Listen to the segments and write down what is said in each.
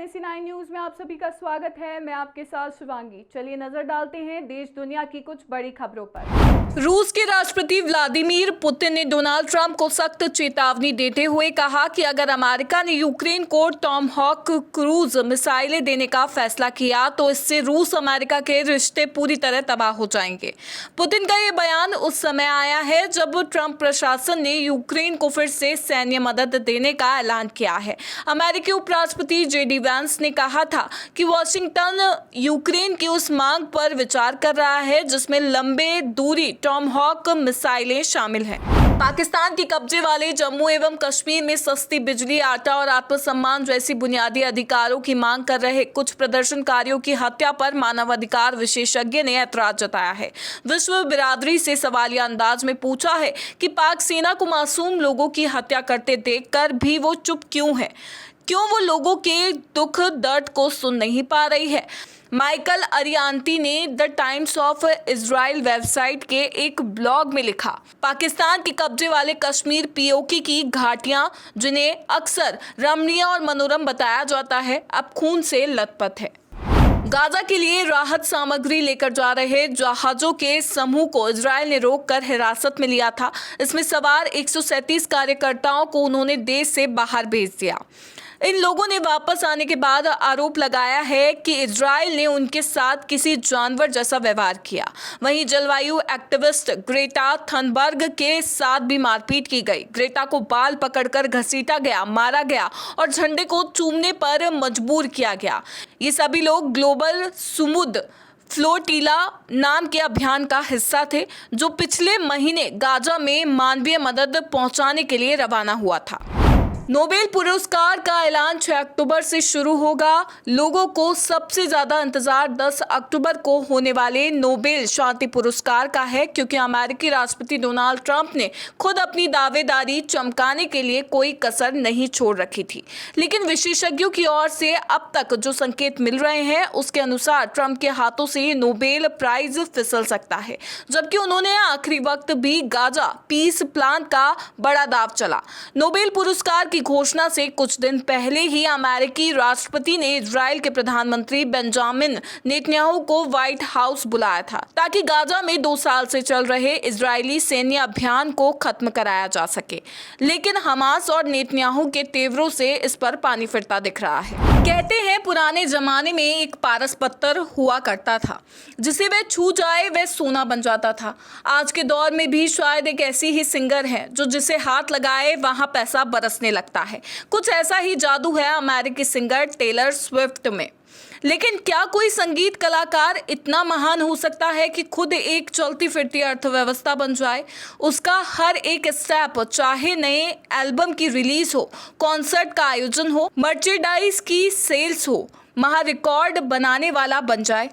NSE9 news में आप सभी का स्वागत है। मैं आपके साथ शिवांगी। चलिए नजर डालते हैं देश दुनिया की कुछ बड़ी खबरों पर। रूस के राष्ट्रपति व्लादिमीर पुतिन ने डोनाल्ड ट्रंप को सख्त चेतावनी देते हुए कहा कि अगर अमेरिका ने यूक्रेन को टॉमहॉक क्रूज मिसाइलें देने का फैसला किया तो इससे रूस अमेरिका के रिश्ते पूरी तरह तबाह हो जाएंगे। पुतिन का ये बयान उस समय आया है जब ट्रंप प्रशासन ने यूक्रेन को फिर से सैन्य मदद देने का ऐलान किया है। अमेरिकी उपराष्ट्रपति JD वैंस ने कहा था कि वॉशिंगटन यूक्रेन की उस मांग पर विचार कर रहा है जिसमें लंबे दूरी टॉमहॉक मिसाइलें शामिल हैं। पाकिस्तान के कब्जे वाले जम्मू एवं कश्मीर में सस्ती बिजली, आटा और आत्मसम्मान जैसी बुनियादी अधिकारों की मांग कर रहे कुछ प्रदर्शनकारियों की हत्या पर मानवाधिकार विशेषज्ञ ने ऐतराज जताया है। विश्व बिरादरी से सवालिया अंदाज में पूछा है कि पाक सेना को मासूम लोगों की हत्या करते देखकर भी वो चुप क्यों है, क्यों वो लोगों के दुख दर्द को सुन नहीं पा रही है। माइकल अरियान्ती ने the times of Israel website के एक ब्लॉग में लिखा, पाकिस्तान के कब्जे वाले कश्मीर POK की घाटियां जिन्हें अक्सर रमणीय और मनोरम बताया जाता है, अब खून से लथपथ है। गाजा के लिए राहत सामग्री लेकर जा रहे जहाजों के समूह को इजराइल ने रोककर हिरासत में लिया था। इसमें सवार 137 कार्यकर्ताओं को उन्होंने देश से बाहर भेज दिया। इन लोगों ने वापस आने के बाद आरोप लगाया है कि इजराइल ने उनके साथ किसी जानवर जैसा व्यवहार किया। वहीं जलवायु एक्टिविस्ट ग्रेटा थनबर्ग के साथ भी मारपीट की गई। ग्रेटा को बाल पकड़कर घसीटा गया, मारा गया और झंडे को चूमने पर मजबूर किया गया। ये सभी लोग ग्लोबल सुमुद फ्लोटिला नाम के अभियान का हिस्सा थे जो पिछले महीने गाजा में मानवीय मदद पहुंचाने के लिए रवाना हुआ था। नोबेल पुरस्कार का ऐलान 6 अक्टूबर से शुरू होगा। लोगों को सबसे ज्यादा इंतजार 10 अक्टूबर को होने वाले नोबेल शांति पुरस्कार का है, क्योंकि अमेरिकी राष्ट्रपति डोनाल्ड ट्रंप ने खुद अपनी दावेदारी चमकाने के लिए कोई कसर नहीं छोड़ रखी थी। लेकिन विशेषज्ञों की ओर से अब तक जो संकेत मिल रहे हैं उसके अनुसार ट्रंप के हाथों से नोबेल प्राइज फिसल सकता है, जबकि उन्होंने आखिरी वक्त भी गाजा पीस प्लान का बड़ा दाव चला। नोबेल पुरस्कार की घोषणा से कुछ दिन पहले ही अमेरिकी राष्ट्रपति ने इजराइल के प्रधानमंत्री बेंजामिन नेतन्याहू को व्हाइट हाउस बुलाया था ताकि गाजा में 2 साल से चल रहे इजरायली सैन्य अभियान को खत्म कराया जा सके। लेकिन हमास और नेतन्याहू के तेवरों से इस पर पानी फिरता दिख रहा है। कहते हैं पुराने जमाने में एक पारस पत्थर हुआ करता था, जिसे वह छू जाए वह सोना बन जाता था। आज के दौर में भी शायद एक ऐसी ही सिंगर है जो जिसे हाथ लगाए वहां पैसा बरसने लगता है। कुछ ऐसा ही जादू है अमेरिकी सिंगर टेलर स्विफ्ट में। लेकिन क्या कोई संगीत कलाकार इतना महान हो सकता है कि खुद एक चलती फिरती अर्थव्यवस्था बन जाए? उसका हर एक स्टेप, चाहे नए एल्बम की रिलीज हो, कॉन्सर्ट का आयोजन हो, मर्चेंडाइज की सेल्स हो, महा रिकॉर्ड बनाने वाला बन जाए।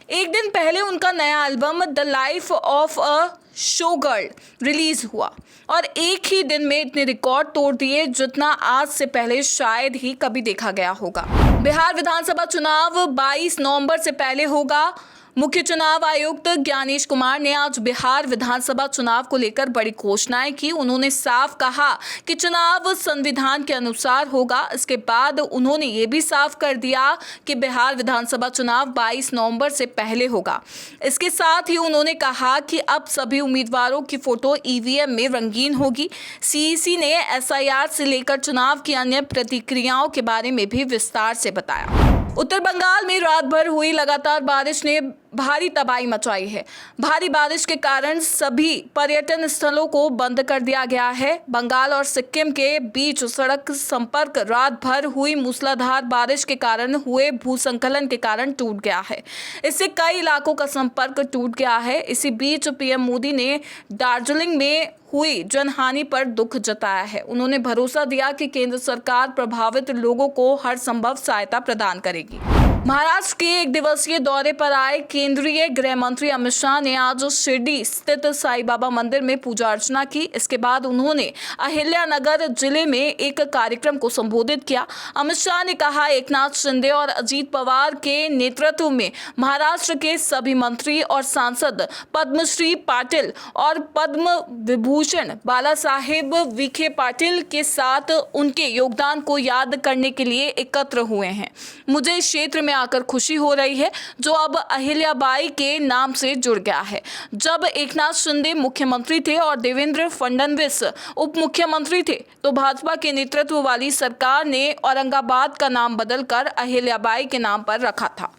एक दिन पहले उनका नया album the life of a show girl release हुआ और एक ही दिन में इतने रिकॉर्ड तोड़ दिए जितना आज से पहले शायद ही कभी देखा गया होगा। बिहार विधानसभा चुनाव 22 नवंबर से पहले होगा। मुख्य चुनाव आयुक्त ज्ञानेश कुमार ने आज बिहार विधानसभा चुनाव को लेकर बड़ी घोषणाएं की। उन्होंने साफ कहा कि चुनाव संविधान के अनुसार होगा। इसके बाद उन्होंने ये भी साफ कर दिया कि बिहार विधानसभा चुनाव 22 नवंबर से पहले होगा। इसके साथ ही उन्होंने कहा कि अब सभी उम्मीदवारों की फोटो EVM में रंगीन होगी। CEC ने SIR से लेकर चुनाव की अन्य प्रतिक्रियाओं के बारे में भी विस्तार से बताया। उत्तर बंगाल में रात भर हुई लगातार बारिश ने भारी तबाही मचाई है। भारी बारिश के कारण सभी पर्यटन स्थलों को बंद कर दिया गया है। बंगाल और सिक्किम के बीच सड़क संपर्क रात भर हुई मूसलाधार बारिश के कारण हुए भूस्खलन के कारण टूट गया है। इससे कई इलाकों का संपर्क टूट गया है। इसी बीच PM मोदी ने दार्जिलिंग में हुई जनहानि पर दुख जताया है। उन्होंने भरोसा दिया कि केंद्र सरकार प्रभावित लोगों को हर संभव सहायता प्रदान करेगी। महाराष्ट्र के एक दिवसीय दौरे पर आए केंद्रीय गृह मंत्री अमित शाह ने आज शिरडी स्थित साईं बाबा मंदिर में पूजा अर्चना की। इसके बाद उन्होंने अहिल्यानगर जिले में एक कार्यक्रम को संबोधित किया। अमित शाह ने कहा, एकनाथ शिंदे और अजीत पवार के नेतृत्व में महाराष्ट्र के सभी मंत्री और सांसद पद्मश्री पाटिल और पद्म विभूषण बाला साहेब विखे पाटिल के साथ उनके योगदान को याद करने के लिए एकत्र हुए हैं। मुझे इस क्षेत्र में आकर खुशी हो रही है जो अब अहिल्याबाई के नाम से जुड़ गया है। जब एकनाथ शिंदे मुख्यमंत्री थे और देवेंद्र फडणवीस उप मुख्यमंत्री थे तो भाजपा के नेतृत्व वाली सरकार ने औरंगाबाद का नाम बदलकर अहिल्याबाई के नाम पर रखा था।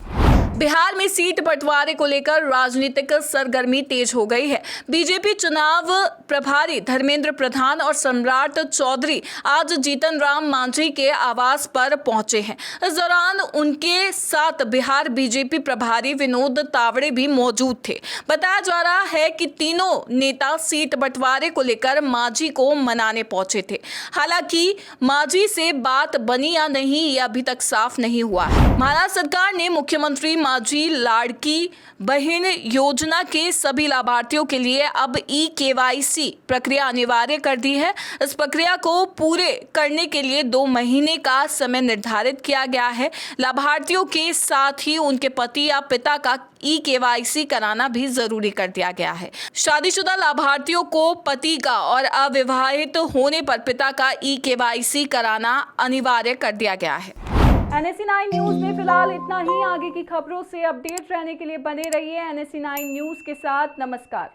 बिहार में सीट बंटवारे को लेकर राजनीतिक सरगर्मी तेज हो गई है। बीजेपी चुनाव प्रभारी धर्मेंद्र प्रधान और सम्राट चौधरी आज जीतन राम मांझी के आवास पर पहुंचे हैं। इस दौरान उनके साथ बिहार बीजेपी प्रभारी विनोद तावड़े भी मौजूद थे। बताया जा रहा है कि तीनों नेता सीट बंटवारे को लेकर मांझी को मनाने पहुंचे थे। हालांकि मांझी से बात बनी या नहीं ये अभी तक साफ नहीं हुआ है। महाराष्ट्र सरकार ने मुख्यमंत्री मांझी लाड़की बहन योजना के सभी लाभार्थियों के लिए अब ई-केवाईसी प्रक्रिया अनिवार्य कर दी है। इस प्रक्रिया को पूरे करने के लिए 2 महीने का समय निर्धारित किया गया है। लाभार्थियों के साथ ही उनके पति या पिता का ई-केवाईसी कराना भी जरूरी कर दिया गया है। शादीशुदा लाभार्थियों को पति का और अविवाहित होने पर पिता का ई-केवाईसी कराना अनिवार्य कर दिया गया है। NSE9 न्यूज में फिलहाल इतना ही। आगे की खबरों से अपडेट रहने के लिए बने रहिए NSE9 न्यूज के साथ। नमस्कार।